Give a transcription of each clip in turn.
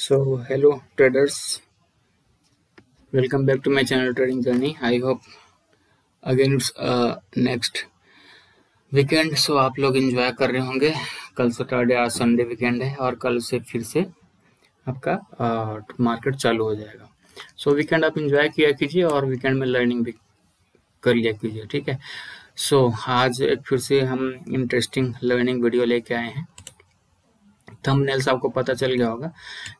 So hello traders, welcome back to my channel Trading Journey. I hope again it's next weekend. So आप लोग enjoy कर रहे होंगे. कल सैटरडे आज संडे वीकेंड है और कल से फिर से आपका मार्केट चालू हो जाएगा. सो वीकेंड आप enjoy किया कीजिए और वीकेंड में लर्निंग भी कर लिया कीजिए. ठीक है. सो आज एक फिर से हम इंटरेस्टिंग लर्निंग वीडियो लेके आए हैं. थंबनेल से आपको पता चल गया होगा.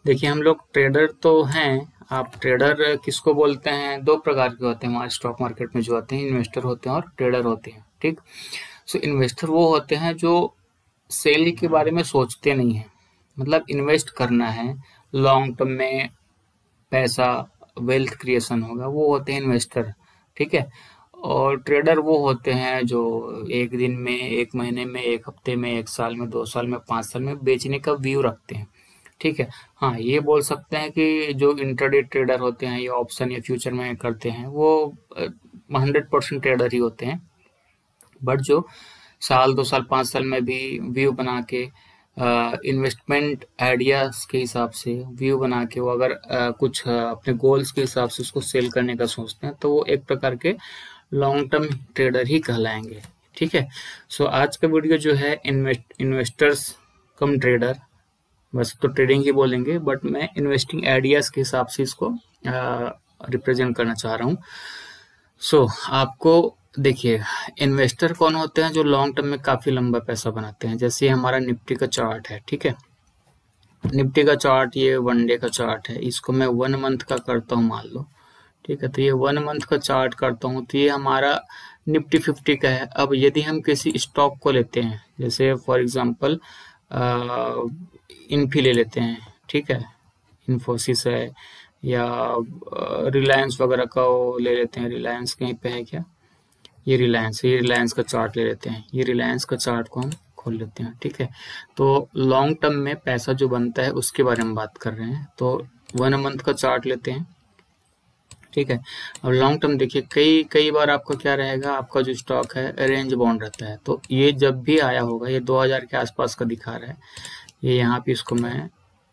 देखिए हम लोग ट्रेडर तो हैं. आप ट्रेडर किसको बोलते हैं? दो प्रकार के होते हैं हमारे स्टॉक मार्केट में जो होते हैं, इन्वेस्टर होते हैं और ट्रेडर होते हैं. ठीक. सो इन्वेस्टर वो होते हैं जो सेल के बारे में सोचते नहीं है, मतलब इन्वेस्ट करना है लॉन्ग टर्म में, पैसा वेल्थ क्रिएशन होगा, वो होते हैं इन्वेस्टर. ठीक है. और ट्रेडर वो होते हैं जो एक दिन में, एक महीने में, एक हफ्ते में, एक साल में, 2 साल में, 5 साल में बेचने का व्यू रखते हैं. ठीक है. हाँ, ये बोल सकते हैं कि जो इंट्राडे ट्रेडर होते हैं या ऑप्शन या फ्यूचर में करते हैं वो 100% ट्रेडर ही होते हैं. बट जो साल 2 साल 5 साल में भी व्यू बना के इन्वेस्टमेंट आइडियाज के हिसाब से व्यू बना के वो अगर कुछ अपने गोल्स के हिसाब से उसको सेल करने का सोचते हैं तो वो एक प्रकार के लॉन्ग टर्म ट्रेडर ही कहलाएंगे. ठीक है. सो आज का वीडियो जो है इन्वेस्टर्स कम ट्रेडर, बस तो ट्रेडिंग ही बोलेंगे बट मैं इन्वेस्टिंग आइडियाज के हिसाब से इसको रिप्रेजेंट करना चाह रहा हूँ. सो आपको देखिए इन्वेस्टर कौन होते हैं? जो लॉन्ग टर्म में काफी लंबा पैसा बनाते हैं. जैसे हमारा निफ्टी का चार्ट है. ठीक है. निफ्टी का चार्ट ये 1 डे का चार्ट है. इसको मैं 1 मंथ का करता हूँ मान लो. ठीक है. तो ये 1 मंथ का चार्ट करता हूँ तो ये हमारा निफ्टी 50 का है. अब यदि हम किसी स्टॉक को लेते हैं, जैसे फॉर एग्जांपल इन्फी ले लेते हैं. ठीक है. इन्फोसिस है या रिलायंस वगैरह का वो ले लेते हैं. रिलायंस कहीं पे है क्या? ये रिलायंस का चार्ट ले लेते हैं. ये रिलायंस का चार्ट को हम खोल लेते हैं. ठीक है. तो लॉन्ग टर्म में पैसा जो बनता है उसके बारे में बात कर रहे हैं. तो 1 मंथ का चार्ट लेते हैं. ठीक है. अब लॉन्ग टर्म देखिए कई बार आपका क्या रहेगा, आपका जो स्टॉक है रेंज बाउंड रहता है. तो ये जब भी आया होगा, ये 2000 के आसपास का दिखा रहा है. ये यहाँ पे इसको मैं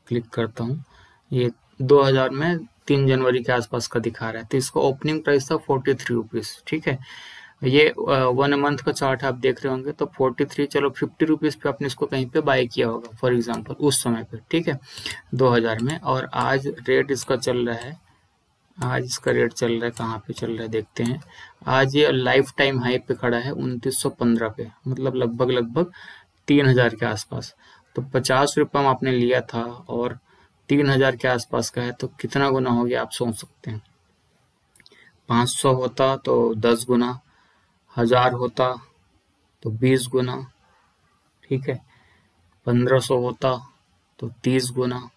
क्लिक करता हूँ. ये 2000 में 3 जनवरी के आसपास का दिखा रहा है. तो इसका ओपनिंग प्राइस था 43 रुपीज. ठीक है. ये 1 मंथ का चार्ट आप देख रहे होंगे. तो 43, चलो 50 रुपीज पे आपने इसको कहीं पे बाय किया होगा फॉर एग्जांपल उस समय पे. ठीक है. 2000 में. और आज रेट इसका चल रहा है, आज इसका रेट चल रहा है, कहाँ पे चल रहा है देखते हैं. आज ये लाइफ टाइम हाई पे खड़ा है 2915 पे, मतलब लगभग 3000 के आसपास. तो 50 रुपये आपने लिया था और 3000 के आसपास का है तो कितना गुना हो गया आप सोच सकते हैं. 500 होता तो 10 गुना, 1000 होता तो 20 गुना. ठीक है. 1500 होता तो 30 गुना.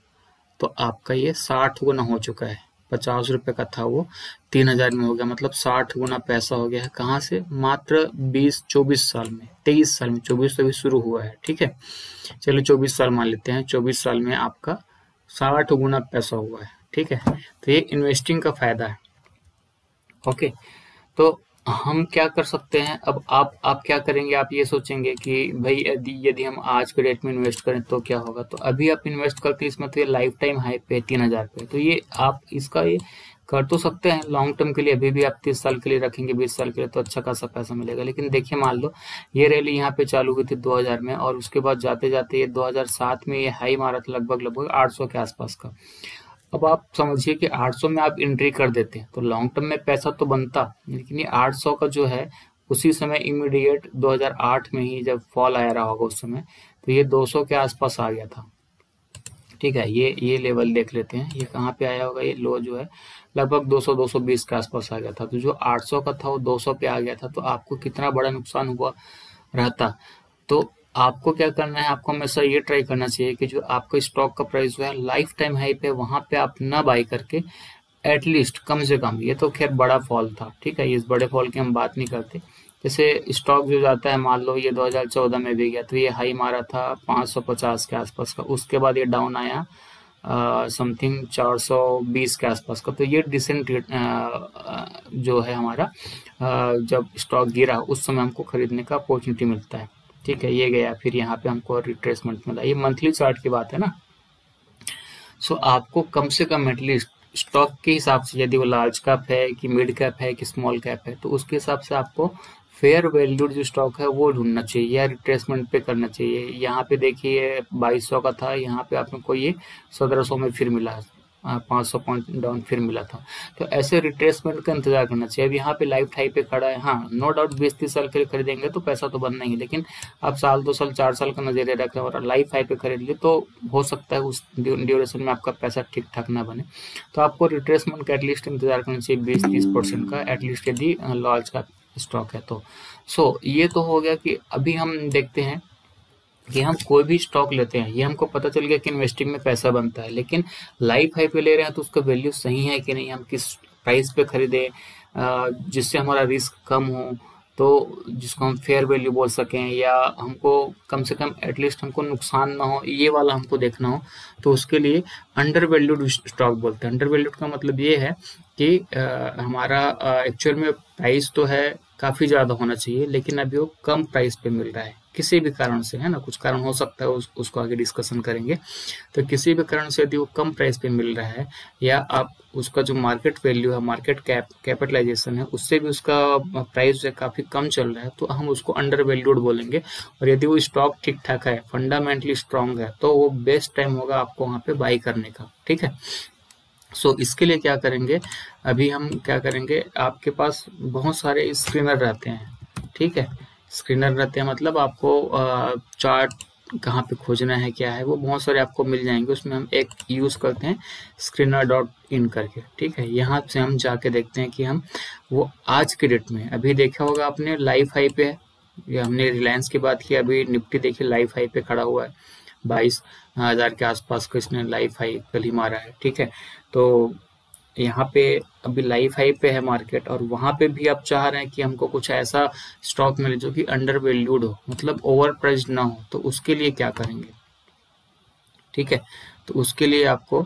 तो आपका ये 60 गुना हो चुका है. 50 रुपए का था वो 3000 में हो गया, मतलब 60 गुना पैसा हो गया है. कहाँ से? मात्र 20-24 साल में, 23 साल में. 24 तो अभी शुरू हुआ है. ठीक है. चलिए 24 साल मान लेते हैं. 24 साल में आपका 60 गुना पैसा हुआ है. ठीक है. तो ये इन्वेस्टिंग का फायदा है. ओके. तो हम क्या कर सकते हैं? अब आप क्या करेंगे? आप ये सोचेंगे कि भाई यदि हम आज के डेट में इन्वेस्ट करें तो क्या होगा. तो अभी आप इन्वेस्ट करते हैं इसमें तो ये लाइफ टाइम हाई पे 3000 पे. तो ये आप इसका ये कर तो सकते हैं लॉन्ग टर्म के लिए. अभी भी आप 30 साल के लिए रखेंगे, 20 साल के लिए, तो अच्छा खासा पैसा मिलेगा. लेकिन देखिए मान लो ये रैली यहाँ पे चालू हुई थी 2000 में और उसके बाद जाते जाते ये 2007 में ये हाई मारा था लगभग 800 के आसपास का. अब आप समझिए कि 800 में आप एंट्री कर देते हैं तो लॉन्ग टर्म में पैसा तो बनता, लेकिन ये 800 का जो है उसी समय इमीडिएट 2008 में ही जब फॉल आया रहा होगा उस समय, तो ये 200 के आसपास आ गया था. ठीक है. ये लेवल देख लेते हैं. ये कहाँ पे आया होगा? ये लो जो है लगभग 200-220 के आसपास आ गया था. तो जो 800 का था वो 200 पे आ गया था. तो आपको कितना बड़ा नुकसान हुआ रहता. तो आपको क्या करना है? आपको हमेशा ये ट्राई करना चाहिए कि जो आपका स्टॉक का प्राइस जो है लाइफ टाइम हाई पे, वहां पे आप ना बाई करके एटलीस्ट कम से कम, ये तो खैर बड़ा फॉल था. ठीक है. इस बड़े फॉल की हम बात नहीं करते. जैसे स्टॉक जो जाता है मान लो ये 2014 में भी गया तो ये हाई मारा था 550 के आसपास का. उसके बाद ये डाउन आया समथिंग 420 के आसपास का. तो ये डिसेंट जो है हमारा जब स्टॉक गिरा उस समय हमको खरीदने का अपॉर्चुनिटी मिलता है. ठीक है. ये गया, फिर यहाँ पे हमको रिट्रेसमेंट मिला. ये मंथली चार्ट की बात है ना. सो आपको कम से कम एटलीस्ट स्टॉक के हिसाब से, यदि वो लार्ज कैप है कि मिड कैप है कि स्मॉल कैप है, तो उसके हिसाब से आपको फेयर वैल्यूड जो स्टॉक है वो ढूंढना चाहिए या रिट्रेसमेंट पे करना चाहिए। यहाँ पे देखिए 2200 का था, यहाँ पे आपको ये 1700 में फिर मिला, 500 पॉइंट डाउन फिर मिला था। तो ऐसे रिट्रेसमेंट का इंतजार करना चाहिए। अब यहाँ पे लाइफ हाई पे खड़ा है, हाँ नो डाउट 20-30 साल के लिए खरीदेंगे तो पैसा तो बनना ही, लेकिन आप साल 2 साल 4 साल का नजरिया रखें और लाइफ हाई पे खरीद लिए तो हो सकता है उस ड्यूरेशन में आपका पैसा ठीक ठाक ना बने। तो आपको रिट्रेसमेंट का एटलीस्ट इंतजार करना चाहिए 20-30% का एटलीस्ट, यदि लार्ज का स्टॉक है तो। सो ये तो हो गया कि अभी हम देखते हैं कि हम कोई भी स्टॉक लेते हैं, ये हमको पता चल गया कि इन्वेस्टिंग में पैसा बनता है, लेकिन लाइफ हाई पे ले रहे हैं तो उसका वैल्यू सही है कि नहीं, हम किस प्राइस पे खरीदें जिससे हमारा रिस्क कम हो, तो जिसको हम फेयर वैल्यू बोल सकें, या हमको कम से कम एटलीस्ट हमको नुकसान ना हो, ये वाला हमको देखना हो। तो उसके लिए अंडर वैल्यूड स्टॉक बोलते हैं। अंडर वैल्यूड का मतलब ये है कि हमारा एक्चुअल में प्राइस तो है काफ़ी ज़्यादा होना चाहिए, लेकिन अभी वो कम प्राइस पे मिल रहा है किसी भी कारण से, है ना, कुछ कारण हो सकता है उसको आगे डिस्कशन करेंगे। तो किसी भी कारण से यदि वो कम प्राइस पे मिल रहा है, या आप उसका जो मार्केट वैल्यू है, मार्केट कैपिटलाइजेशन है, उससे भी उसका प्राइस जो है काफ़ी कम चल रहा है, तो हम उसको अंडर वैल्यूड बोलेंगे। और यदि वो स्टॉक ठीक ठाक है, फंडामेंटली स्ट्रांग है, तो वो बेस्ट टाइम होगा आपको वहाँ पे बाई करने का। ठीक है, सो इसके लिए क्या करेंगे, अभी हम क्या करेंगे, आपके पास बहुत सारे स्क्रीनर रहते हैं। ठीक है, स्क्रीनर रहते हैं मतलब आपको चार्ट कहाँ पे खोजना है क्या है वो बहुत सारे आपको मिल जाएंगे। उसमें हम एक यूज़ करते हैं screener.in करके। ठीक है, यहाँ से हम जाके देखते हैं कि हम वो आज के डेट में, अभी देखा होगा आपने लाइफ हाई पे है, ये हमने रिलायंस की बात की, अभी निफ्टी देखिए लाइफ हाई पे खड़ा हुआ है, 22,000 के आसपास का इसने लाइफ हाई कल ही मारा है। ठीक है, तो यहाँ पे अभी लाइफ हाई पे है मार्केट, और वहां पे भी आप चाह रहे हैं कि हमको कुछ ऐसा स्टॉक मिले जो कि अंडर वैल्यूड हो, मतलब ओवर प्राइस्ड ना हो, तो उसके लिए क्या करेंगे। ठीक है, तो उसके लिए आपको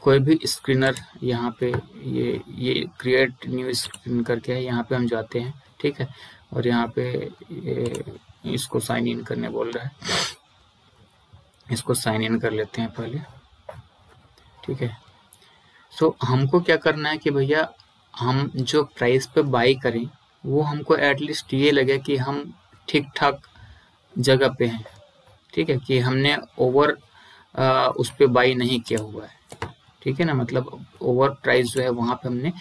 कोई भी स्क्रीनर, यहाँ पे ये क्रिएट न्यू स्क्रीन करके है, यहाँ पे हम जाते हैं। ठीक है, और यहाँ पे इसको साइन इन करने बोल रहा है, इसको साइन इन कर लेते हैं पहले। ठीक है, सो हमको क्या करना है कि भैया हम जो प्राइस पे बाई करें वो हमको एटलीस्ट ये लगे कि हम ठीक ठाक जगह पे हैं। ठीक है, कि हमने ओवर उस पे बाई नहीं किया हुआ है। ठीक है ना, मतलब ओवर प्राइस जो है वहां पे हमने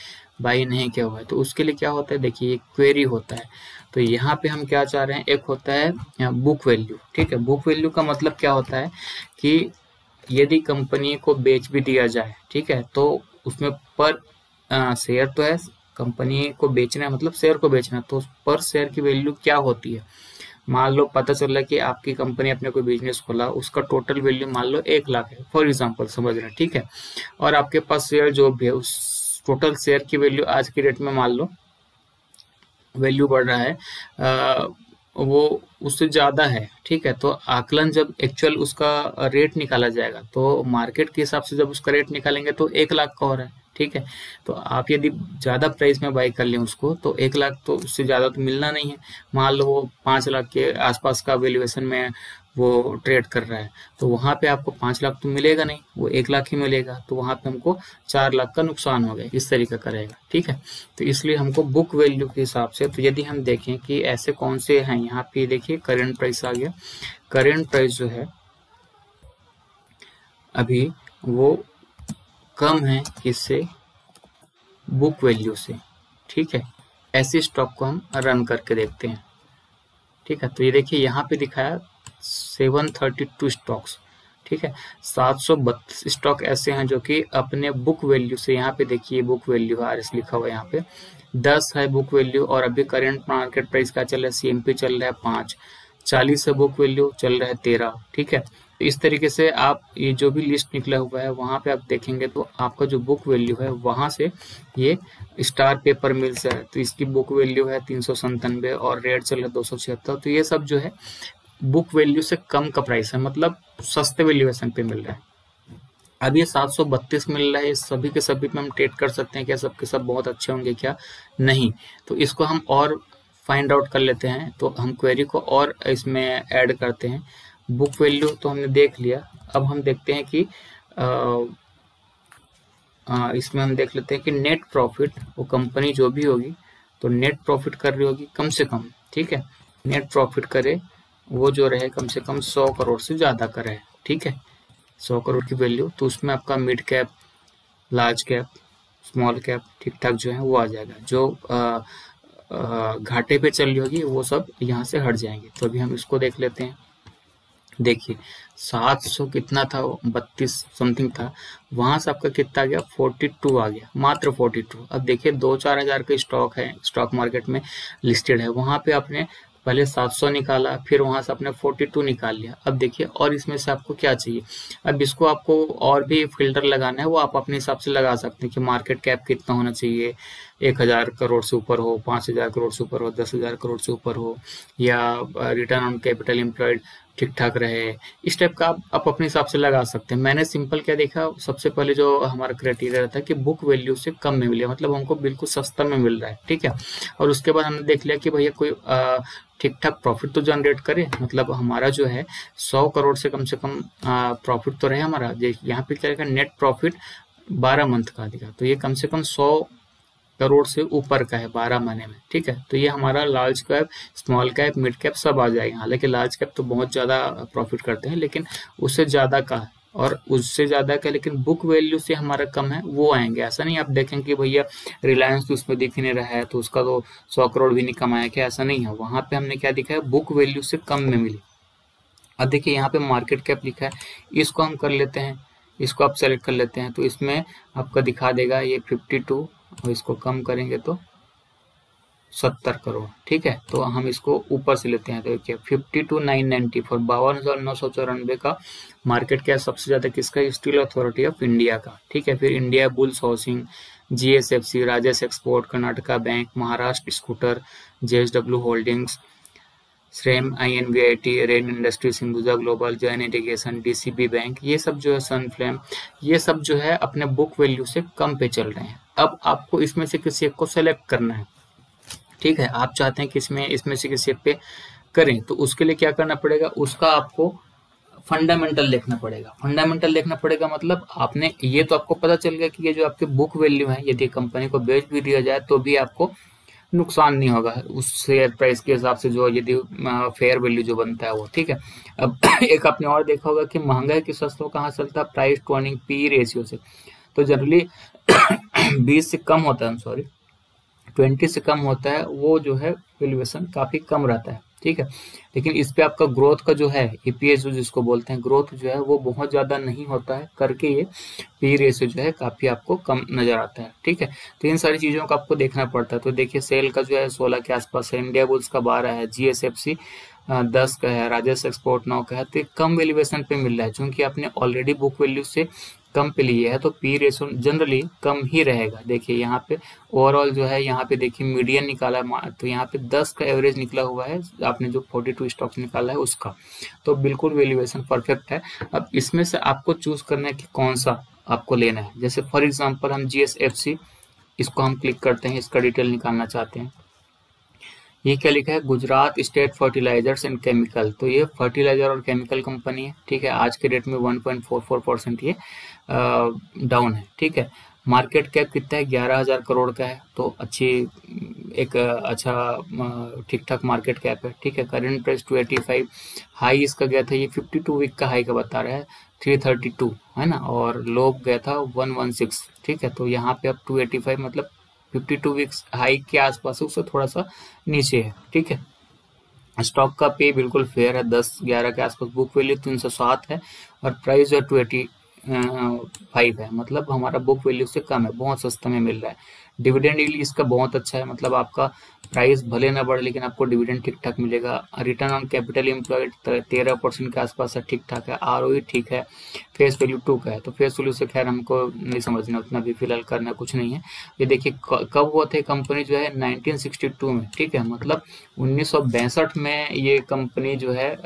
बाई नहीं किया हुआ है। तो उसके लिए क्या होता है, देखिए क्वेरी होता है। तो यहाँ पे हम क्या चाह रहे हैं, एक होता है बुक वैल्यू। ठीक है, बुक वैल्यू का मतलब क्या होता है कि यदि कंपनी को बेच भी दिया जाए, ठीक है, तो उसमें पर शेयर तो है, कंपनी को बेचना है मतलब शेयर को बेचना, तो पर शेयर की वैल्यू क्या होती है। मान लो पता चल रहा है कि आपकी कंपनी अपने कोई बिजनेस खोला, उसका टोटल वैल्यू मान लो 1 लाख है, फॉर एग्जांपल समझ रहे हैं। ठीक है, और आपके पास शेयर जो भी है, उस टोटल शेयर की वैल्यू आज की डेट में मान लो वैल्यू बढ़ रहा है वो उससे ज्यादा है। ठीक है, तो आकलन जब एक्चुअल उसका रेट निकाला जाएगा, तो मार्केट के हिसाब से जब उसका रेट निकालेंगे तो 1 लाख का हो रहा है। ठीक है, तो आप यदि ज्यादा प्राइस में बाई कर लें उसको, तो 1 लाख तो उससे ज्यादा तो मिलना नहीं है। मान लो वो 5 लाख के आसपास का वैल्यूएशन में वो ट्रेड कर रहा है, तो वहां पे आपको 5 लाख तो मिलेगा नहीं, वो 1 लाख ही मिलेगा, तो वहां पे हमको 4 लाख का नुकसान हो गया, इस तरीके का रहेगा। ठीक है, तो इसलिए हमको बुक वैल्यू के हिसाब से, तो यदि हम देखें कि ऐसे कौन से हैं, यहाँ पे देखिए करेंट प्राइस आ गया। करेंट प्राइस जो है अभी वो कम है किससे, बुक वैल्यू से। ठीक है, ऐसे स्टॉक को हम रन करके देखते हैं। ठीक है, तो ये देखिए यहाँ पे दिखाया 732 स्टॉक्स। ठीक है, 732 स्टॉक ऐसे हैं जो कि अपने बुक वैल्यू से, यहाँ पे देखिए बुक वैल्यू RS लिखा हुआ है, यहाँ पे 10 है बुक वैल्यू, और अभी करंट मार्केट प्राइस क्या चल रहा है, CMP चल रहा है 5, 40 है बुक वैल्यू, चल रहा है 13। ठीक है, तो इस तरीके से आप ये जो भी लिस्ट निकला हुआ है वहां पे आप देखेंगे तो आपका जो बुक वैल्यू है वहां से, ये स्टार पेपर मिल्स है तो इसकी बुक वैल्यू है 397 और रेट चल रहा है 276। तो ये सब जो है बुक वैल्यू से कम का प्राइस है, मतलब सस्ते वैल्यूएशन पे मिल रहा है। अब ये 732 मिल रहा है, ये सभी के सभी पे हम ट्रेड कर सकते हैं क्या, सब के सब बहुत अच्छे होंगे क्या, नहीं। तो इसको हम और फाइंड आउट कर लेते हैं, तो हम क्वेरी को और इसमें ऐड करते हैं। बुक वैल्यू तो हमने देख लिया, अब हम देखते हैं कि इसमें हम देख लेते हैं कि नेट प्रॉफिट, वो कंपनी जो भी होगी तो नेट प्रॉफिट कर रही होगी कम से कम, ठीक है, नेट प्रॉफिट करे वो जो रहे कम से कम 100 करोड़ से ज़्यादा का रहे, ठीक है, 100 करोड़ की वैल्यू। तो उसमें आपका mid cap, large cap, small cap ठीक ठाक जो है वो आ जाएगा। जो घाटे पे चल रही होगी वो सब यहाँ से हट जाएंगे। तो अभी हम इसको देख लेते हैं। देखिए 700 कितना था, 32 समथिंग था, वहां से आपका कितना आ गया, 42 आ गया, मात्र 42। अब देखिए 2-4 हजार का स्टॉक है, स्टॉक मार्केट में लिस्टेड है, वहां पे आपने पहले 700 निकाला, फिर वहां से आपने 42 निकाल लिया। अब देखिए और इसमें से आपको क्या चाहिए, अब इसको आपको और भी फिल्टर लगाना है, वो आप अपने हिसाब से लगा सकते हैं कि मार्केट कैप कितना होना चाहिए, 1000 करोड़ से ऊपर हो, 5000 करोड़ से ऊपर हो, 10,000 करोड़ से ऊपर हो, या रिटर्न ऑन कैपिटल एम्प्लॉयड ठीक ठाक रहे, इस टाइप का आप अपने हिसाब से लगा सकते हैं। मैंने सिंपल क्या देखा, सबसे पहले जो हमारा क्राइटेरिया रहता है कि बुक वैल्यू से कम में मिले, मतलब हमको बिल्कुल सस्ता में मिल रहा है, ठीक है। और उसके बाद हमने देख लिया कि भैया कोई ठीक ठाक प्रॉफिट तो जनरेट करे, मतलब हमारा जो है 100 करोड़ से कम प्रॉफिट तो रहे हमारा। यहाँ पे क्या रहेगा, नेट प्रॉफिट 12 मंथ का दिखा, तो ये कम से कम 100 करोड़ से ऊपर का है 12 महीने में, ठीक है। तो ये हमारा large cap, small cap, mid cap सब आ जाएगा। हालांकि लार्ज कैप तो बहुत ज़्यादा प्रॉफिट करते हैं, लेकिन उससे ज़्यादा का और उससे ज़्यादा का, लेकिन बुक वैल्यू से हमारा कम है, वो आएंगे। ऐसा नहीं आप देखें कि भैया रिलायंस तो उसमें दिख नहीं रहा है तो उसका तो 100 करोड़ भी नहीं कमाया, क्या ऐसा नहीं है। वहाँ पे हमने क्या दिखा है, बुक वैल्यू से कम में मिली। अब देखिए यहाँ पे मार्केट कैप लिखा है, इसको हम कर लेते हैं, इसको आप सेलेक्ट कर लेते हैं, तो इसमें आपका दिखा देगा ये 52, और इसको कम करेंगे तो 70 करोड़, ठीक है। तो हम इसको ऊपर से लेते हैं, तो देखिए 52,994, 52,994 का मार्केट कैप सबसे ज्यादा किसका, स्टील अथॉरिटी ऑफ इंडिया का, ठीक है। फिर India Bulls Housing, GSFC, Rajesh Export, Karnataka Bank, Maharashtra Scooter, JSW Holdings, Shrem INVIT, Rain Industries, Hinduja Global, Jain Irrigation, DCB Bank, ये सब जो है, सनफ्लेम, ये सब जो है अपने बुक वैल्यू से कम पे चल रहे हैं। अब आपको इसमें से किसी एक को सेलेक्ट करना है, ठीक है। आप चाहते हैं कि इसमें से किसी एक पे करें, तो उसके लिए क्या करना पड़ेगा, उसका आपको फंडामेंटल देखना पड़ेगा। फंडामेंटल देखना पड़ेगा मतलब आपने ये तो आपको पता चल गया कि ये जो आपके बुक वैल्यू है, यदि कंपनी को बेच भी दिया जाए तो भी आपको नुकसान नहीं होगा उस शेयर प्राइस के हिसाब से, जो यदि फेयर वैल्यू जो बनता है वो, ठीक है। अब एक आपने और देखा होगा कि महंगा है कि सस्ता कहाँ चलता है, price to earning P ratio से। तो जनरली 20 से कम होता है, सॉरी 20 से कम होता है, वो जो है वैल्यूएशन काफी कम रहता है, ठीक है। लेकिन इस पे आपका ग्रोथ का जो है, EPS जिसको बोलते हैं, ग्रोथ जो है वो बहुत ज्यादा नहीं होता है, करके ये पी रेशियो जो है काफी आपको कम नजर आता है, ठीक है। तो इन सारी चीजों का आपको देखना पड़ता है। तो देखिए सेल का जो है 16 के आसपास है, इंडिया बुल्स का 12 है, GSFC 10 का है, राजेश एक्सपोर्ट 9 का है। तो कम वैल्यूएशन पे मिल रहा है, क्योंकि आपने ऑलरेडी बुक वैल्यू से कम पे लिए है, तो पी रेशो जनरली कम ही रहेगा। देखिए यहाँ पे ओवरऑल जो है, यहाँ पे देखिए मीडियन निकाला है, तो यहाँ पे 10 का एवरेज निकला हुआ है, आपने जो 42 स्टॉक्स निकाला है उसका, तो बिल्कुल वैल्यूएशन परफेक्ट है। अब इसमें से आपको चूज करना है कि कौन सा आपको लेना है। जैसे फॉर एग्जाम्पल हम GSFC, इसको हम क्लिक करते हैं, इसका डिटेल निकालना चाहते हैं। ये क्या लिखा है, Gujarat State Fertilizers and Chemical, तो ये फर्टिलाइजर और केमिकल कंपनी है, ठीक है। आज के डेट में 1.44% ये डाउन है, ठीक है। मार्केट कैप कितना है, 11,000 करोड़ का है, तो अच्छी एक अच्छा ठीक ठाक मार्केट कैप है, ठीक है। करेंट प्राइस 285, हाई इसका गया था, ये 52 वीक का हाई का बता रहा है 332 है ना, और लो गया था 116, ठीक है। तो यहाँ पे अब 285 मतलब 52 वीक्स हाई के आसपास है, उससे थोड़ा सा नीचे है, ठीक है। स्टॉक का पे बिल्कुल फेयर है, 10-11 के आसपास, बुक वैल्यू 307 है, और प्राइस जो 285 है, मतलब हमारा बुक वैल्यू से कम है, बहुत सस्ते में मिल रहा है। डिविडेंड यील्ड इसका बहुत अच्छा है, मतलब आपका प्राइस भले ना बढ़े लेकिन आपको डिविडेंड ठीक ठाक मिलेगा। रिटर्न ऑन कैपिटल एम्प्लॉयड 13% के आसपास है, ठीक ठाक है। ROE ठीक है, फेस वैल्यू 2 का है, तो फेस वैल्यू से खैर हमको नहीं समझना, उतना भी फिलहाल करना कुछ नहीं है। ये देखिए कब हुआ था कंपनी जो है, 1962 में, ठीक है, मतलब 1962 में ये कंपनी जो है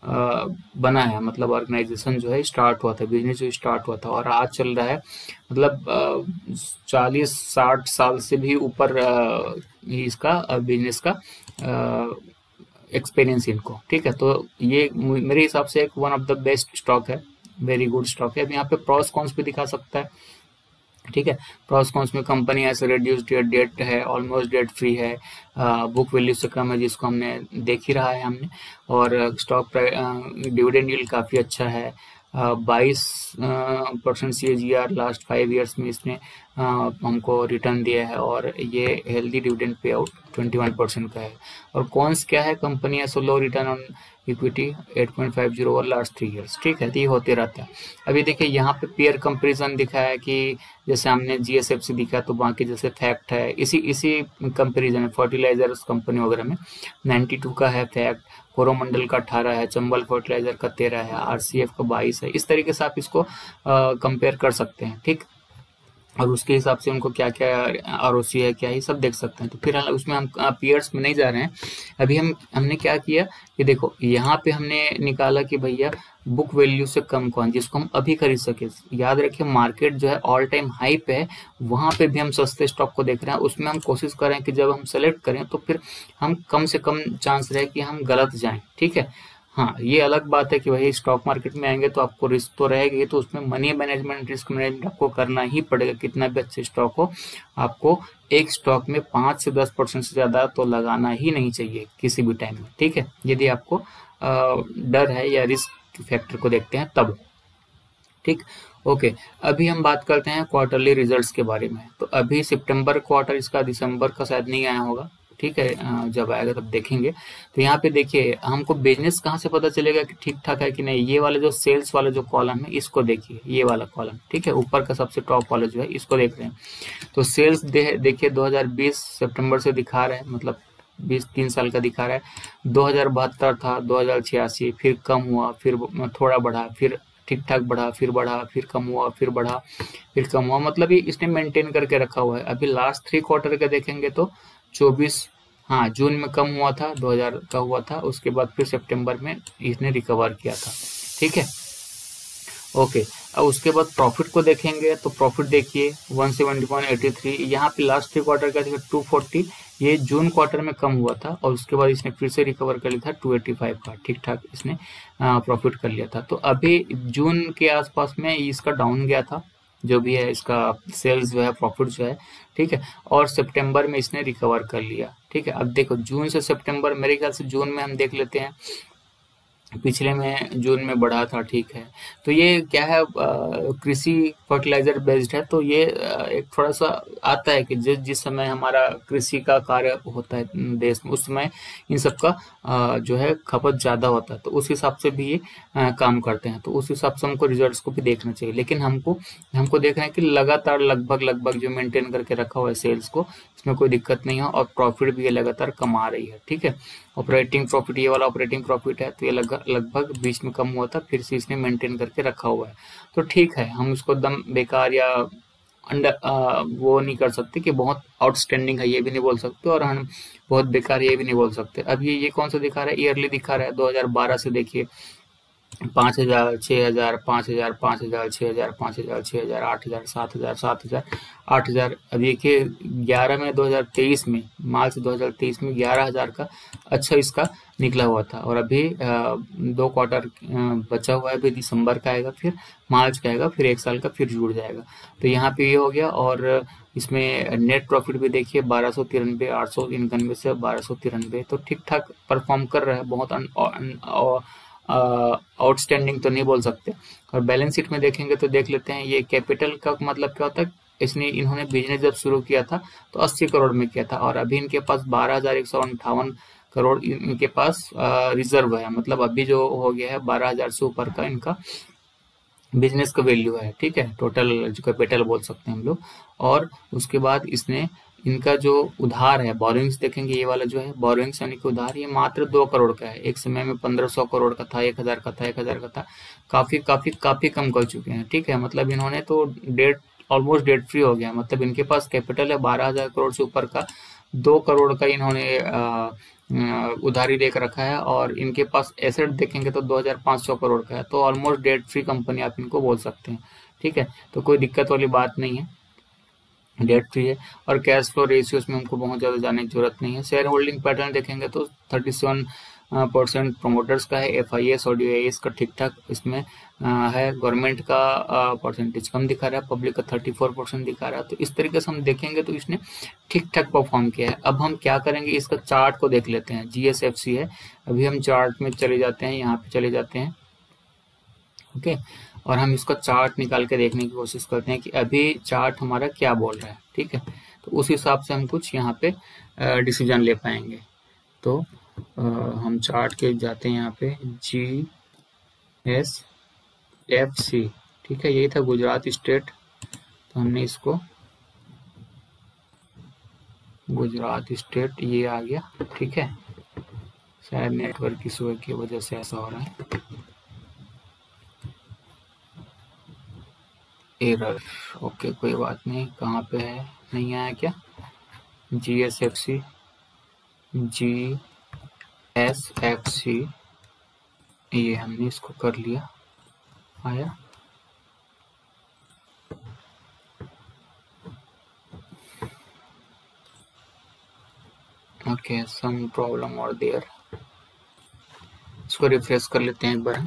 बना है, मतलब ऑर्गेनाइजेशन जो है स्टार्ट हुआ था, बिजनेस जो स्टार्ट हुआ था, और आज चल रहा है मतलब 40-60 साल से भी ऊपर इसका बिजनेस का एक्सपीरियंस इनको, ठीक है। तो ये मेरे हिसाब से एक one of the best stock है वेरी गुड स्टॉक है। अब यहाँ पे प्रॉस कॉन्स भी दिखा सकता है, ठीक है। प्रॉस कॉन्स में कंपनी ऐसे रिड्यूस डेट है, ऑलमोस्ट डेट फ्री है, बुक वैल्यू से कम है जिसको हमने देख ही रहा है हमने, और स्टॉक डिविडेंड यील्ड काफ़ी अच्छा है, 22% CAGR लास्ट 5 ईयर्स में इसने हमको रिटर्न दिया है, और ये हेल्दी डिविडेंड पे आउट 21% का है। और कॉन्स क्या है, कंपनी है so low return on equity 8.50 over last 3 years, ठीक है। तो ये होते रहता है। अभी देखिए यहाँ पे पेयर कंपेरिजन दिखा है कि जैसे हमने GSFC दिखा, तो बाकी जैसे फैक्ट है, इसी कंपेरिजन है, फर्टिलाइजर्स कंपनी वगैरह में 92 का है फैक्ट, कोरोमंडल का 18 है, चंबल फर्टिलाइजर का 13 है, RCF का 22 है। इस तरीके से आप इसको कंपेयर कर सकते हैं, ठीक। और उसके हिसाब से उनको क्या क्या ROC है, क्या ये सब देख सकते हैं। तो फिर उसमें हम पीयर्स में नहीं जा रहे हैं। अभी हमने क्या किया कि देखो यहाँ पे हमने निकाला कि भैया बुक वैल्यू से कम कौन, जिसको हम अभी खरीद सके। याद रखिए मार्केट जो है ऑल टाइम हाई पे है, वहां पे भी हम सस्ते स्टॉक को देख रहे हैं। उसमें हम कोशिश करें कि जब हम सेलेक्ट करें तो फिर हम कम से कम चांस रहे कि हम गलत जाएं, ठीक है। हाँ, ये अलग बात है कि भाई स्टॉक मार्केट में आएंगे तो आपको रिस्क तो रहेगी, तो उसमें मनी मैनेजमेंट, रिस्क मैनेजमेंट आपको करना ही पड़ेगा। कितना भी अच्छे स्टॉक हो, आपको एक स्टॉक में 5 से 10% से ज्यादा तो लगाना ही नहीं चाहिए किसी भी टाइम में, ठीक है। यदि आपको डर है या रिस्क फैक्टर को देखते हैं तब, ठीक। ओके, अभी हम बात करते हैं क्वार्टरली रिजल्ट्स के बारे में। तो अभी सितंबर क्वार्टर इसका, दिसंबर का शायद नहीं आया होगा, ठीक है। जब आएगा तब देखेंगे। तो यहाँ पे देखिए हमको बिजनेस कहाँ से पता चलेगा कि ठीक ठाक है कि नहीं। ये वाला जो सेल्स वाला जो कॉलम है इसको देखिए, ये वाला कॉलम, ठीक है, ऊपर का सबसे टॉप वाला जो है इसको देख रहे हैं। तो सेल्स देखिए 2020 सितंबर से दिखा रहा है, मतलब 3 साल का दिखा रहा है। 2072 था, 2086, फिर कम हुआ, फिर थोड़ा बढ़ा, फिर ठीक ठाक बढ़ा, फिर कम हुआ, फिर बढ़ा, फिर कम हुआ। मतलब ये इसने मेंटेन करके रखा हुआ है। अभी लास्ट 3 क्वार्टर का देखेंगे तो 24, हाँ, जून में कम हुआ था, 2000 का हुआ था, उसके बाद फिर सितंबर में इसने रिकवर किया था, ठीक है। ओके, अब उसके बाद प्रॉफिट को देखेंगे तो प्रॉफिट देखिए 170.83, यहाँ पे लास्ट 3 क्वार्टर का देखिए 240, ये जून क्वार्टर में कम हुआ था, और उसके बाद इसने फिर से रिकवर कर लिया था 285 का, ठीक ठाक इसने प्रॉफिट कर लिया था। तो अभी जून के आसपास में इसका डाउन गया था, जो भी है इसका सेल्स जो है, प्रॉफिट जो है, ठीक है। और सितंबर में इसने रिकवर कर लिया, ठीक है। अब देखो जून से सितंबर, मेरे ख्याल से जून में हम देख लेते हैं, पिछले में जून में बढ़ा था, ठीक है। तो ये क्या है, कृषि फर्टिलाइजर बेस्ड है, तो ये एक थोड़ा सा आता है कि जिस समय हमारा कृषि का कार्य होता है देश में, उस समय इन सब का जो है खपत ज्यादा होता है, तो उस हिसाब से भी ये काम करते हैं। तो उस हिसाब से हमको रिजल्ट्स को भी देखना चाहिए। लेकिन हमको देखना है कि लगातार लगभग जो मेंटेन करके रखा हुआ है सेल्स को, इसमें कोई दिक्कत नहीं है, और प्रॉफिट भी ये लगातार कमा रही है, ठीक है। ऑपरेटिंग प्रॉफिट, ये वाला ऑपरेटिंग प्रॉफिट है, तो ये लगभग बीच में कम हुआ था, फिर से इसने मेंटेन करके रखा हुआ है। तो ठीक है, हम उसको दम बेकार या अंडर वो नहीं कर सकते कि बहुत आउटस्टैंडिंग है, ये भी नहीं बोल सकते, और हम बहुत बेकार ये भी नहीं बोल सकते। अब ये कौन सा दिखा रहा है, ईयरली दिखा रहा है। 2012 से देखिए 5000, 6000, 5000, 5000, 6000, 5000, 6000, 8000, 7000, 7000, 8000। अब देखिए 11 में 2023 में, मार्च 2023 में 11000 का अच्छा इसका निकला हुआ था। और अभी 2 क्वार्टर बचा हुआ है, अभी दिसंबर का आएगा, फिर मार्च का आएगा, फिर 1 साल का फिर जुड़ जाएगा। तो यहाँ पे ये हो गया। और इसमें नेट प्रॉफिट भी देखिए 1293, 891 से 1293, तो ठीक ठाक परफॉर्म कर रहा है, बहुत आउटस्टैंडिंग तो नहीं बोल सकते। और बैलेंस शीट में देखेंगे तो देख लेते हैं, ये कैपिटल का मतलब क्या होता है, इन्होंने बिजनेस जब शुरू किया था तो 80 करोड़ में किया था, और अभी इनके पास 12,158 करोड़ इनके पास रिजर्व है। मतलब अभी जो हो गया है 12,000 से ऊपर का इनका बिजनेस का वैल्यू है, ठीक है, टोटल जो कैपिटल बोल सकते हैं हम लोग। और उसके बाद इसने इनका जो उधार है, बोरोइंग्स देखेंगे, ये वाला जो है बोरोइंग्स यानी कि उधार, ये मात्र 2 करोड़ का है। एक समय में 1500 करोड़ का था, 1000 का था, 1000 का था, काफी कम कर चुके हैं, ठीक है। मतलब इन्होंने तो ऑलमोस्ट डेट फ्री हो गया। मतलब इनके पास कैपिटल है 12,000 करोड़ से ऊपर का, 2 करोड़ का इन्होंने उधारी देख रखा है, और इनके पास एसेट देखेंगे तो 2500 करोड़ का है। तो ऑलमोस्ट डेट फ्री कंपनी आप इनको बोल सकते हैं, ठीक है। तो कोई दिक्कत वाली बात नहीं है, डेट फ्री है। और कैश फ्लो रेशियोज में हमको बहुत ज्यादा जाने की जरूरत नहीं है। शेयर होल्डिंग पैटर्न देखेंगे तो 37 परसेंट प्रोमोटर्स का है, FIS और DIS का ठीक ठाक इसमें है, गवर्नमेंट का परसेंटेज कम दिखा रहा है, पब्लिक का 34% दिखा रहा है। तो इस तरीके से हम देखेंगे तो इसने ठीक ठाक परफॉर्म किया है। अब हम क्या करेंगे, इसका चार्ट को देख लेते हैं। GSFC है, अभी हम चार्ट में चले जाते हैं, यहाँ पे चले जाते हैं, ओके, और हम इसका चार्ट निकाल के देखने की कोशिश करते हैं कि अभी चार्ट हमारा क्या बोल रहा है, ठीक है। तो उस हिसाब से हम कुछ यहाँ पे डिसीजन ले पाएंगे। तो हम चार्ट के जाते हैं, यहाँ पे GSFC, ठीक है, यही था गुजरात स्टेट। तो हमने इसको गुजरात स्टेट, ये आ गया, ठीक है। शायद नेटवर्क इशू की वजह से ऐसा हो रहा है, एरर, ओके, कोई बात नहीं। कहाँ पे है, नहीं आया क्या? GSFC, ये हमने इसको कर लिया, आया। ओके, सम प्रॉब्लम और देयर, इसको रिफ्रेश कर लेते हैं एक बार।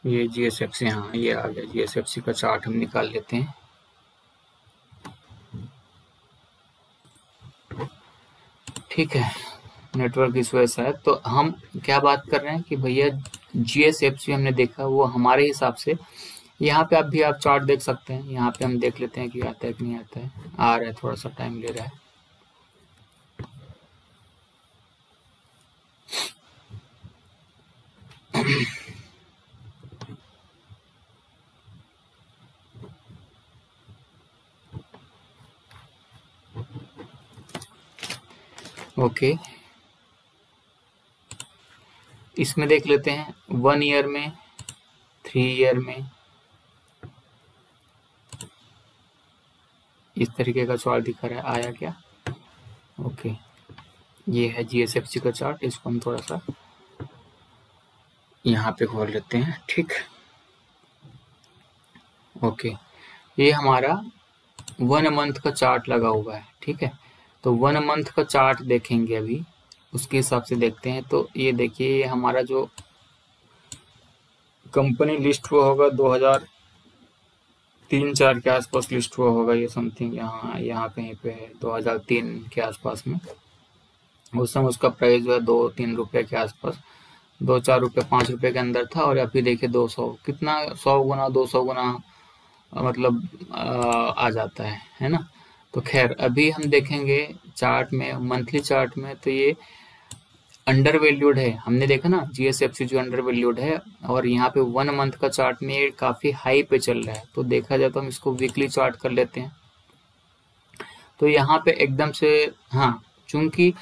ये GSFC, हाँ ये आ गया, GSFC का चार्ट हम निकाल लेते हैं। ठीक है, नेटवर्क इस वजह से है। तो हम क्या बात कर रहे हैं कि भैया GSFC हमने देखा, वो हमारे हिसाब से, यहाँ पे आप भी आप चार्ट देख सकते हैं। यहाँ पे हम देख लेते हैं कि आता है कि नहीं आता है। आ रहा है, थोड़ा सा टाइम ले रहा है। ओके, इसमें देख लेते हैं 1 ईयर में, 3 ईयर में, इस तरीके का चार्ट दिखा रहा है। आया क्या? ओके, ये है GSFC का चार्ट। इसको हम थोड़ा सा यहाँ पे खोल लेते हैं, ठीक। ओके, ये हमारा 1 मंथ का चार्ट लगा हुआ है, ठीक है। तो 1 मंथ का चार्ट देखेंगे अभी, उसके हिसाब से देखते हैं। तो ये देखिए, ये हमारा जो कंपनी लिस्ट हुआ होगा 2003-4 के आसपास लिस्ट हुआ होगा, ये समथिंग यहाँ कहीं पे है, 2003 के आसपास में। उस समय उसका प्राइस जो है 2-3 रुपए के आसपास, 2-4 रुपए, 5 रुपए के अंदर था। और अभी देखिए 200, कितना 100 गुना 200 गुना मतलब आ जाता है ना। तो खैर, अभी हम देखेंगे चार्ट में, मंथली चार्ट में, तो ये अंडर वैल्यूड है। हमने देखा ना GSFC जो अंडर वैल्यूड है, और यहाँ पे 1 मंथ का चार्ट में ये काफी हाई पे चल रहा है। तो देखा जाए तो हम इसको वीकली चार्ट कर लेते हैं। तो यहाँ पे एकदम से, हाँ, चूंकि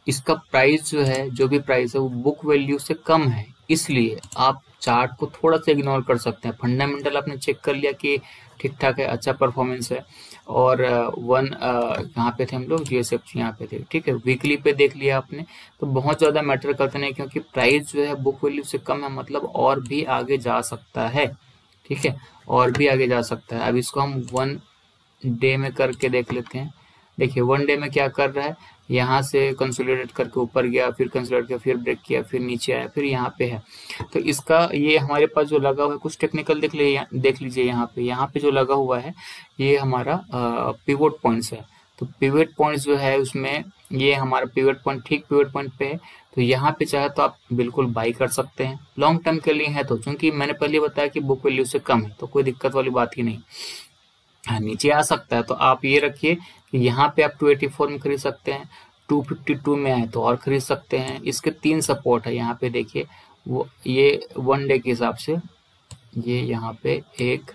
इसका प्राइस जो है, जो भी प्राइस है वो बुक वैल्यू से कम है, इसलिए आप चार्ट को थोड़ा सा इग्नोर कर सकते हैं। फंडामेंटल आपने चेक कर लिया कि ठीक ठाक है, अच्छा परफॉर्मेंस है। और कहाँ पे थे हम लोग, GSFC यहाँ पे थे, ठीक है। वीकली पे देख लिया आपने, तो बहुत ज्यादा मैटर करते नहीं, क्योंकि प्राइस जो है बुक वैल्यू से कम है, मतलब और भी आगे जा सकता है, ठीक है, और भी आगे जा सकता है। अब इसको हम 1 डे में करके देख लेते हैं। देखिए 1 डे में क्या कर रहा है, यहाँ से कंसोलिडेट करके ऊपर गया, फिर कंसोलिडेट किया, फिर ब्रेक किया, फिर नीचे आया, फिर यहाँ पे है। तो इसका ये हमारे पास जो लगा हुआ है, कुछ टेक्निकल देख लीजिए यहाँ पे जो लगा हुआ है, ये हमारा पिवोट पॉइंट्स है। तो पिवट पॉइंट्स जो है उसमें, ये हमारा पिवट पॉइंट ठीक पिवट पॉइंट पे है। तो यहाँ पे चाहे तो आप बिल्कुल बाई कर सकते हैं, लॉन्ग टर्म के लिए है। तो चूंकि मैंने पहले बताया कि बुक वैल्यू से कम है, तो कोई दिक्कत वाली बात ही नहीं। हाँ, नीचे आ सकता है, तो आप ये रखिए कि यहाँ पे आप 284 में खरीद सकते हैं, 252 में आए तो और खरीद सकते हैं। इसके 3 सपोर्ट है यहाँ पे, देखिए वो, ये 1 डे के हिसाब से, ये यहाँ पे एक,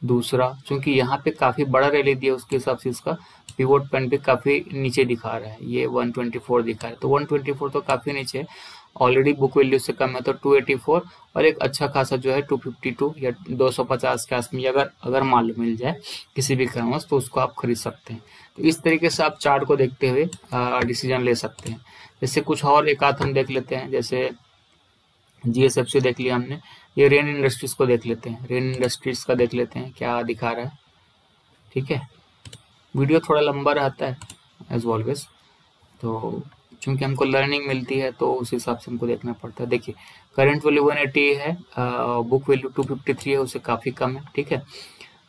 दूसरा, क्योंकि यहाँ पे काफी बड़ा रैली दिया, उसके हिसाब से इसका पिवोट पॉइंट भी काफी नीचे दिखा रहा है। ये 124 दिखा रहा है, तो 124 तो काफी नीचे है, ऑलरेडी बुक वैल्यू से कम है। तो 284 और एक अच्छा खासा जो है 252 या 250 के आसपास, अगर माल मिल जाए किसी भी कारणवश, तो उसको आप खरीद सकते हैं। तो इस तरीके से आप चार्ट को देखते हुए डिसीजन ले सकते हैं। जैसे कुछ और एक आध हम देख लेते हैं, जैसे GSFC देख लिया हमने, ये रेन इंडस्ट्रीज को देख लेते हैं। रेन इंडस्ट्रीज का देख लेते हैं क्या दिखा रहा है, ठीक है। वीडियो थोड़ा लंबा रहता है, एज ऑलवेज। तो चूंकि हमको लर्निंग मिलती है तो उस हिसाब से हमको देखना पड़ता है। देखिए करंट वैल्यू 180 है, बुक वैल्यू 253 है, उससे काफ़ी कम है। ठीक है,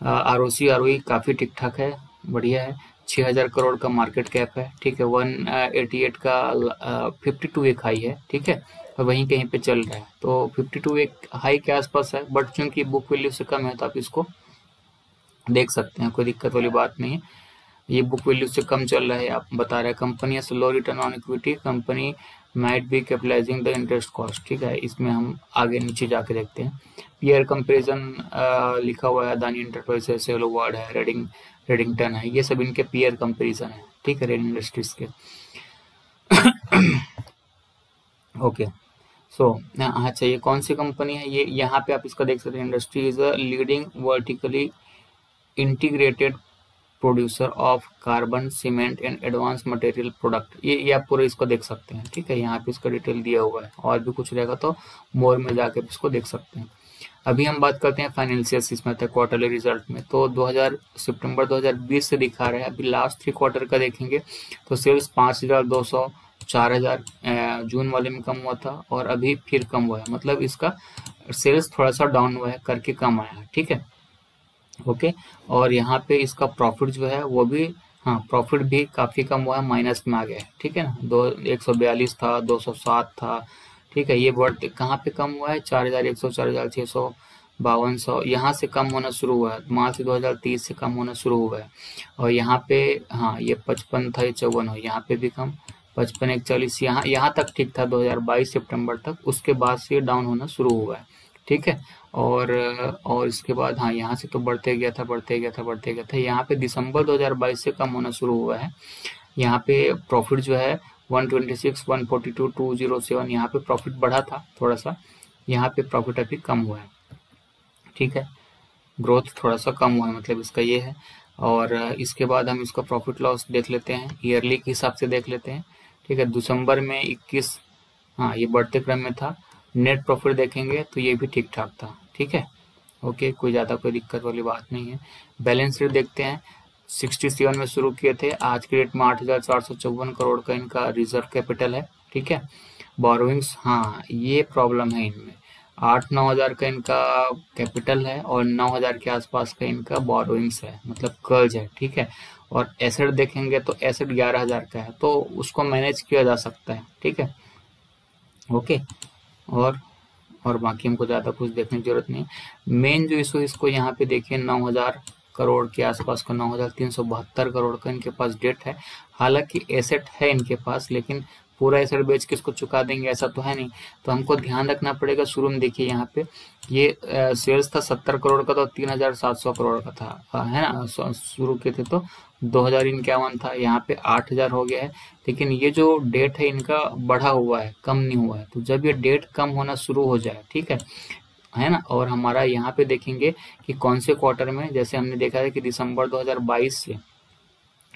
ROC ROE काफ़ी ठीक ठाक है, बढ़िया है। 6000 करोड़ का मार्केट कैप है। ठीक है, 188 का 52 एक हाई है। ठीक है, और वहीं कहीं पे चल रहा है, तो 52 एक हाई के आसपास है, बट चूंकि बुक वैल्यू से कम है तो आप इसको देख सकते हैं, कोई दिक्कत वाली बात नहीं है। ये बुक वैल्यू से कम चल रहा है, आप बता रहे हैं कंपनी है low return on equity, company might be capitalising the interest cost. ठीक है, इसमें हम आगे नीचे जाके देखते हैं। पीयर कंपेरिजन लिखा हुआ है, अदानी एंटरप्राइजेस, सेलो वर्ड है, रेडिंगटन है, ये सब इनके पीयर कंपेरिजन है। ठीक है, रेन इंडस्ट्रीज के। ओके, सो अच्छा, ये कौन सी कंपनी है? ये यहाँ पे आप इसका देख सकते हैं, industry is a leading vertically integrated producer of carbon cement and advance material product. ये आप पूरे इसको देख सकते हैं। ठीक है, यहाँ पे इसका डिटेल दिया हुआ है, और भी कुछ रहेगा तो मोर में जाके इसको देख सकते हैं। अभी हम बात करते हैं फाइनेंशियल इसमें था क्वार्टरली रिजल्ट में, तो 2000 सितंबर 2020 से दिखा रहे हैं। अभी लास्ट 3 क्वार्टर का देखेंगे तो सेल्स 5200 4000 जून वाले में कम हुआ था, और अभी फिर कम हुआ है, मतलब इसका सेल्स थोड़ा सा डाउन हुआ है, करके कम आया है। ठीक है, ओके। और यहाँ पे इसका प्रॉफिट जो है वो भी, हाँ, प्रॉफिट भी काफी कम हुआ है, माइनस में आ गया है। ठीक है ना, 142 था, 207 था। ठीक है, ये बढ़ कहाँ पे कम हुआ है? 4100, 4600, 5200, यहाँ से कम होना शुरू हुआ है, मार्च 2030 से कम होना शुरू हुआ है। और यहाँ पे, हाँ, ये 55 था, ये 54 हो, यहाँ पे भी कम, 55 41, यहाँ तक ठीक था 2022 सितंबर तक, उसके बाद से डाउन होना शुरू हुआ है। ठीक है, और इसके बाद, हाँ, यहाँ से तो बढ़ते गया था, बढ़ते गया था, बढ़ते गया था। यहाँ पे दिसंबर 2022 से कम होना शुरू हुआ है। यहाँ पे प्रॉफिट जो है 126, 142, 207, यहाँ पे प्रॉफिट बढ़ा था थोड़ा सा, यहाँ पे प्रॉफिट अभी कम हुआ है। ठीक है, ग्रोथ थोड़ा सा कम हुआ है, मतलब इसका ये है। और इसके बाद हम इसका प्रॉफिट लॉस देख लेते हैं, ईयरली के हिसाब से देख लेते हैं। ठीक है, दिसंबर में 21, हाँ, ये बढ़ते क्रम में था। नेट प्रॉफिट देखेंगे तो ये भी ठीक ठाक था। ठीक है, ओके, कोई ज़्यादा कोई दिक्कत वाली बात नहीं है। बैलेंस शीट देखते हैं, 67 में शुरू किए थे, आज के डेट में 8454 करोड़ का इनका रिजर्व कैपिटल है। ठीक है, बोरोइंग्स, हाँ, ये प्रॉब्लम है इनमें, 8-9 हजार का इनका कैपिटल है, और 9 हजार के आसपास का इनका बोरोइंग्स है, मतलब कर्ज है। ठीक है, और एसेट देखेंगे तो एसेट 11 हजार का है, तो उसको मैनेज किया जा सकता है। ठीक है, ओके। और बाकी हमको ज़्यादा कुछ देखने की जरूरत नहीं। मेन जो इशू इसको यहाँ पे देखिए, 9 हजार करोड़ के आसपास का, 9,372 करोड़ का इनके पास डेट है। हालांकि एसेट है इनके पास, लेकिन पूरा एसेट बेच के इसको चुका देंगे ऐसा तो है नहीं, तो हमको ध्यान रखना पड़ेगा। शुरू में देखिए यहाँ पे ये सेल्स था 70 करोड़ का, तो 3,700 करोड़ का था, है ना, शुरू के थे तो 2051 था, यहाँ पे 8,000 हो गया है। लेकिन ये जो डेट है इनका बढ़ा हुआ है, कम नहीं हुआ है। तो जब ये डेट कम होना शुरू हो जाए, ठीक है ना, और हमारा यहाँ पे देखेंगे कि कौन से क्वार्टर में, जैसे हमने देखा है कि दिसंबर 2022 से,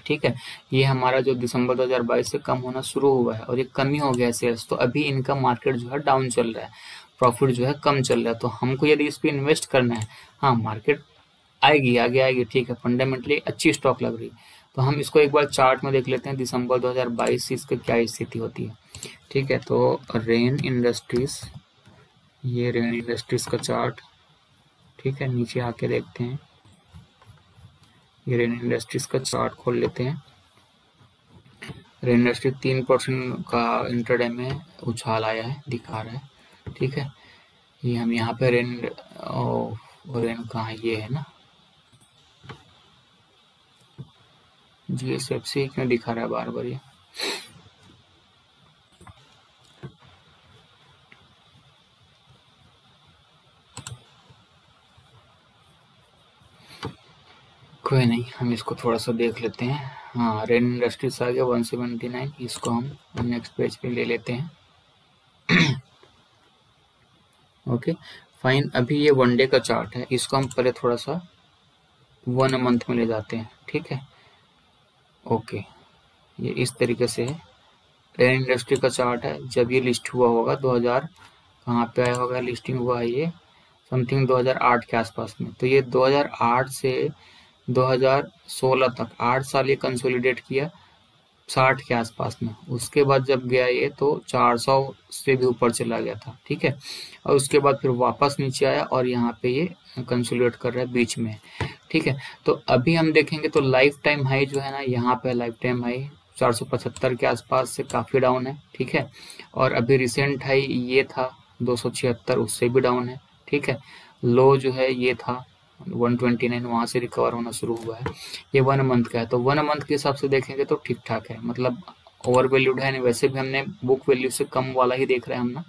ठीक है, ये हमारा जो दिसंबर 2022 से कम होना शुरू हुआ है, और ये कमी हो गया है सेल्स, तो अभी इनका मार्केट जो है डाउन चल रहा है, प्रॉफिट जो है कम चल रहा है। तो हमको यदि इस पे इन्वेस्ट करना है, हाँ, मार्केट आएगी, आगे आएगी, ठीक है, फंडामेंटली अच्छी स्टॉक लग रही है, तो हम इसको एक बार चार्ट में देख लेते हैं, दिसंबर 2022 से इसका क्या स्थिति होती है। ठीक है, तो रेन इंडस्ट्रीज, ये रेन इंडस्ट्रीज का चार्ट, ठीक है, नीचे आके देखते हैं, ये रेन इंडस्ट्रीज का चार्ट खोल लेते हैं। रेन इंडस्ट्री 3% का इंटरडे में उछाल आया है, दिखा रहा है। ठीक है, ये हम यहाँ पे रेन कहाँ है, ये है ना, GSFC क्यों दिखा रहा है बार बार ये? कोई नहीं, हम इसको थोड़ा सा देख लेते हैं। हाँ, रेन इंडस्ट्रीज आ गया 179, इसको हम नेक्स्ट पेज पे ले लेते हैं। Okay, fine. अभी ये 1 डे का चार्ट है, इसको हम पहले थोड़ा सा 1 मंथ में ले जाते हैं। ठीक है, ओके, ये इस तरीके से है, रेन इंडस्ट्री का चार्ट है। जब ये लिस्ट हुआ होगा 2000, कहाँ पे आया होगा, लिस्टिंग हुआ है ये समथिंग 2008 के आसपास में, तो ये 2008 से 2016 तक 8 साल ये कंसोलिडेट किया, 60 के आसपास में। उसके बाद जब गया ये तो 400 से भी ऊपर चला गया था, ठीक है। और उसके बाद फिर वापस नीचे आया और यहाँ पे ये कंसोलिडेट कर रहा है बीच में, ठीक है। तो अभी हम देखेंगे तो लाइफ टाइम हाई जो है ना, यहाँ पे लाइफ टाइम हाई 475 के आसपास से काफी डाउन है, ठीक है। और अभी रिसेंट हाई ये था 276, उससे भी डाउन है, ठीक है। लो जो है ये था 129, वहां से रिकवर होना शुरू हुआ है। ये 1 मंथ का है, तो 1 मंथ के हिसाब से देखेंगे तो ठीक ठाक है, मतलब ओवर वैल्यूड है नहीं। वैसे भी हमने बुक वैल्यू से कम वाला ही देख रहे हैं हम ना।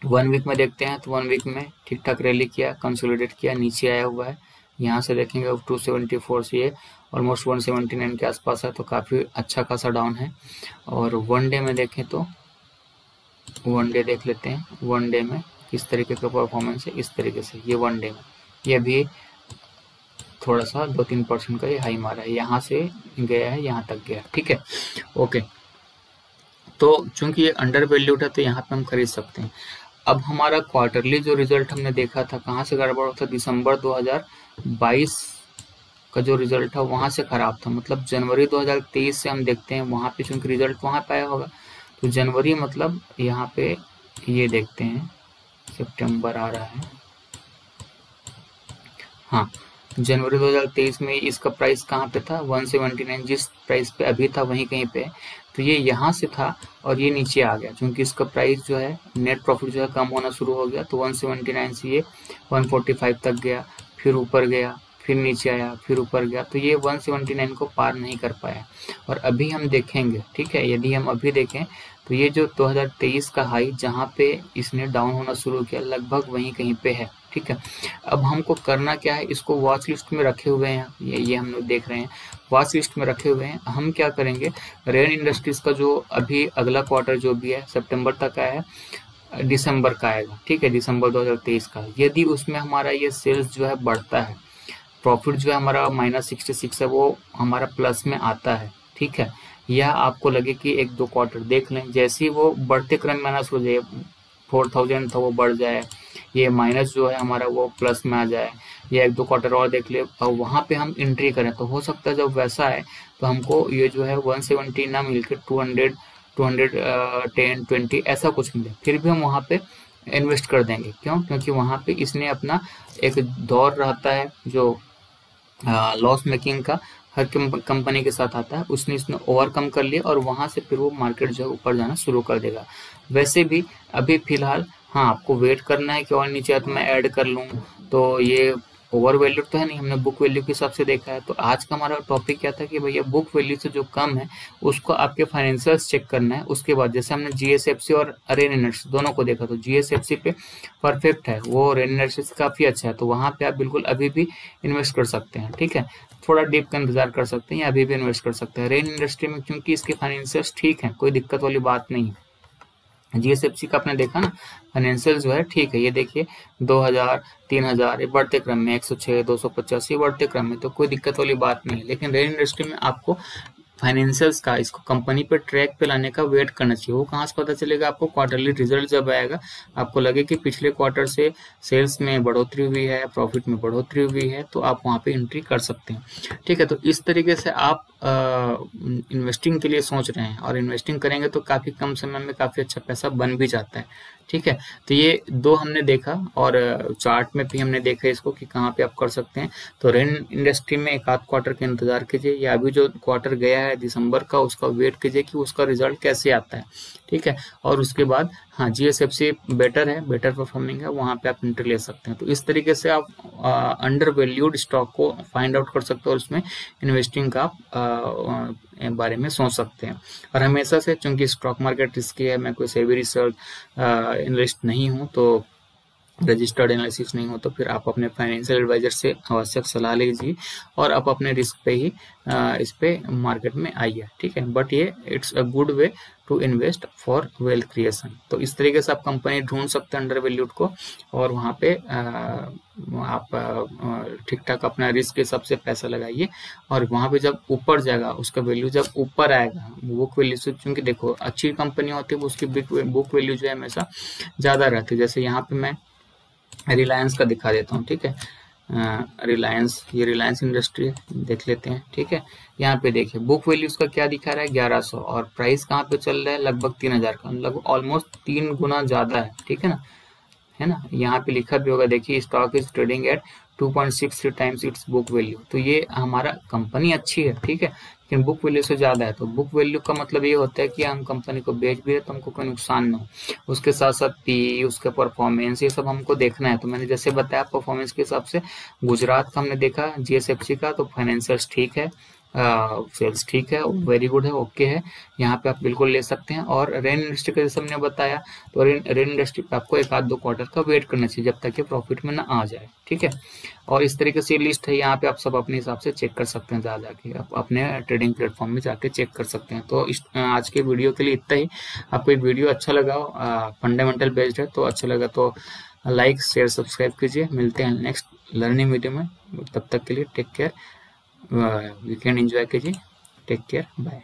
1 वीक में देखते हैं तो 1 वीक में ठीक ठाक रैली किया, कंसोलिडेट किया, नीचे आया हुआ है। यहाँ से देखेंगे 274 से ये ऑलमोस्ट 179 के आसपास है, तो काफी अच्छा खासा डाउन है। और 1 डे में देखें तो 1 डे देख लेते हैं, 1 डे में किस तरीके का परफॉर्मेंस है। इस तरीके से ये 1 डे में ये भी थोड़ा सा 2-3% का ये हाई मारा है, यहाँ से गया है, यहाँ तक गया, ठीक है। ओके, तो चूंकि ये अंडर वैल्यूड है तो यहाँ पे हम खरीद सकते हैं। अब हमारा क्वार्टरली जो रिजल्ट हमने देखा था, कहाँ से गड़बड़ था, दिसंबर 2022 का जो रिजल्ट था वहां से खराब था। मतलब जनवरी 2023 से हम देखते हैं वहां पे, चूंकि रिजल्ट वहां पे आया होगा, तो जनवरी मतलब यहाँ पे ये देखते हैं, सितंबर आ रहा है, हाँ जनवरी 2023 में इसका प्राइस कहाँ पे था, 179, जिस प्राइस पे अभी था वहीं कहीं पे। तो ये यहाँ से था और ये नीचे आ गया, क्योंकि इसका प्राइस जो है, नेट प्रॉफिट जो है कम होना शुरू हो गया। तो 179 से ये 145 तक गया, फिर ऊपर गया, फिर नीचे आया, फिर ऊपर गया। तो ये 179 को पार नहीं कर पाया। और अभी हम देखेंगे, ठीक है, यदि हम अभी देखें तो ये जो 2023 का हाई जहाँ पे इसने डाउन होना शुरू किया, लगभग वहीं कहीं पे है, ठीक है। अब हमको करना क्या है, इसको वॉच लिस्ट में रखे हुए हैं, ये हम लोग देख रहे हैं, वॉच लिस्ट में रखे हुए हैं। हम क्या करेंगे, रेन इंडस्ट्रीज का जो अभी अगला क्वार्टर जो भी है, सितंबर तक आया है, दिसंबर का आएगा, ठीक है, दिसंबर 2023 का। यदि उसमें हमारा ये सेल्स जो है बढ़ता है, प्रॉफिट जो है हमारा -66 है, वो हमारा प्लस में आता है, ठीक है। या आपको लगे कि 1-2 क्वार्टर देख लें, जैसे ही वो बढ़ते क्रम में ना हो जाए, 4000 था वो बढ़ जाए, ये माइनस जो है हमारा वो प्लस में आ जाए, या 1-2 क्वार्टर और देख ले और वहां पे हम एंट्री करें, तो हो सकता है जब वैसा है तो हमको ये जो है 170 ना मिलकर 200, 210, 20 ऐसा कुछ मिले, फिर भी हम वहां पे इन्वेस्ट कर देंगे। क्यों? क्योंकि वहां पे इसने अपना एक दौर रहता है जो लॉस मेकिंग का, हर कंपनी के साथ आता है, उसने इसने ओवरकम कर लिया और वहां से फिर वो मार्केट जो है ऊपर जाना शुरू कर देगा। वैसे भी अभी फिलहाल हाँ आपको वेट करना है कि और नीचे आए तो मैं ऐड कर लूँ, तो ये ओवर वैल्यू तो है नहीं, हमने बुक वैल्यू के हिसाब से देखा है। तो आज का हमारा टॉपिक क्या था कि भैया बुक वैल्यू से जो कम है उसको आपके फाइनेंशियल्स चेक करना है। उसके बाद जैसे हमने जीएसएफसी और रेन इंडस्ट्री दोनों को देखा, तो जीएसएफसी पे परफेक्ट है, वो रेन इंडस्ट्री से काफी अच्छा है, तो वहां पे आप बिल्कुल अभी भी इन्वेस्ट कर सकते हैं, ठीक है। थोड़ा डीप का इंतजार कर सकते हैं या अभी भी इन्वेस्ट कर सकते हैं रेन इंडस्ट्री में, क्योंकि इसके फाइनेंशियल्स ठीक है, कोई दिक्कत वाली बात नहीं है। जीएसएफसी का आपने देखा ना, फाइनेंशियल जो है ठीक है, ये देखिए 2000, 3000 ये बढ़ते क्रम में, 106, 250 ये बढ़ते क्रम में, तो कोई दिक्कत वाली बात नहीं है। लेकिन रेन इंडस्ट्री में आपको फाइनेंशियल्स का, इसको कंपनी पे ट्रैक पे लाने का वेट करना चाहिए। वो कहाँ से पता चलेगा आपको, क्वार्टरली रिजल्ट जब आएगा, आपको लगे कि पिछले क्वार्टर से सेल्स में बढ़ोतरी हुई है, प्रॉफिट में बढ़ोतरी हुई है, तो आप वहाँ पे एंट्री कर सकते हैं, ठीक है। तो इस तरीके से आप इन्वेस्टिंग के लिए सोच रहे हैं और इन्वेस्टिंग करेंगे तो काफी कम समय में काफी अच्छा पैसा बन भी जाता है, ठीक है। तो ये दो हमने देखा और चार्ट में भी हमने देखा इसको कि कहाँ पे आप कर सकते हैं। तो रेन इंडस्ट्री में 1 आध क्वार्टर का इंतजार कीजिए, या अभी जो क्वार्टर गया है दिसंबर का उसका वेट कीजिए कि उसका रिजल्ट कैसे आता है, ठीक है। और उसके बाद हाँ जीएसएफसी बेटर है, बेटर परफॉर्मिंग है, वहां पे आप एंट्री ले सकते हैं। तो इस तरीके से आप अंडर वैल्यूड स्टॉक को फाइंड आउट कर सकते हैं और उसमें इन्वेस्टिंग का बारे में सोच सकते हैं। और हमेशा से, चूंकि स्टॉक मार्केट रिस्की है, मैं कोई सेबी रिसर्च एनालिस्ट नहीं हूं, तो रजिस्टर्ड एनालिसिस नहीं हो, तो फिर आप अपने फाइनेंशियल एडवाइजर से आवश्यक सलाह लीजिए और आप अपने रिस्क पे ही इस पे मार्केट में आइए, ठीक है। बट ये it's a good way to invest for wealth creation. तो इस तरीके से आप कंपनी ढूंढ सकते हैं अंडर वैल्यूड को, और वहां पे आप ठीक ठाक अपना रिस्क के हिसाब से पैसा लगाइए, और वहां पे जब ऊपर जाएगा, उसका वैल्यू जब ऊपर आएगा बुक वैल्यू से, क्योंकि देखो अच्छी कंपनी होती है उसकी बुक वैल्यू जो है हमेशा ज्यादा रहती है। जैसे यहाँ पे मैं रिलायंस का दिखा देता हूँ, ठीक है। रिलायंस, ये रिलायंस इंडस्ट्री देख लेते हैं। ठीक है, यहाँ पे देखिए बुक वैल्यू उसका क्या दिखा रहा है 1100, और प्राइस कहाँ पे चल रहा है लगभग 3000 का, मतलब ऑलमोस्ट 3 गुना ज़्यादा है। ठीक है ना, यहाँ पे लिखा भी होगा देखिए, stock is trading at 2.63 times it's book value. तो ये हमारा कंपनी अच्छी है, ठीक है, लेकिन बुक वैल्यू से ज़्यादा है। तो बुक वैल्यू का मतलब ये होता है कि हम कंपनी को बेच भी रहे तो हमको कोई नुकसान ना हो। उसके साथ साथ पी, उसका परफॉर्मेंस, ये सब हमको देखना है। तो मैंने जैसे बताया परफॉर्मेंस के हिसाब से गुजरात का हमने देखा, जीएसएफसी का, तो फाइनेंशियल्स ठीक है, सेल्स ठीक है, वेरी गुड है, ओके है, यहाँ पे आप बिल्कुल ले सकते हैं। और रेन इंडस्ट्री का जैसे हमने बताया, तो रेन इंडस्ट्री पे आपको 1-2 क्वार्टर का वेट करना चाहिए जब तक ये प्रॉफिट में ना आ जाए। ठीक है, और इस तरीके से लिस्ट है, यहाँ पे आप सब अपने हिसाब से चेक कर सकते हैं, जा जाके आप अपने ट्रेडिंग प्लेटफॉर्म में जाके चेक कर सकते हैं। तो आज के वीडियो के लिए इतना ही। आपको ये वीडियो अच्छा लगा, फंडामेंटल बेस्ड है, तो अच्छा लगा तो लाइक शेयर सब्सक्राइब कीजिए। मिलते हैं नेक्स्ट लर्निंग वीडियो में, तब तक के लिए टेक केयर, वीकेंड एंजॉय कीजिए, टेक केयर, बाय।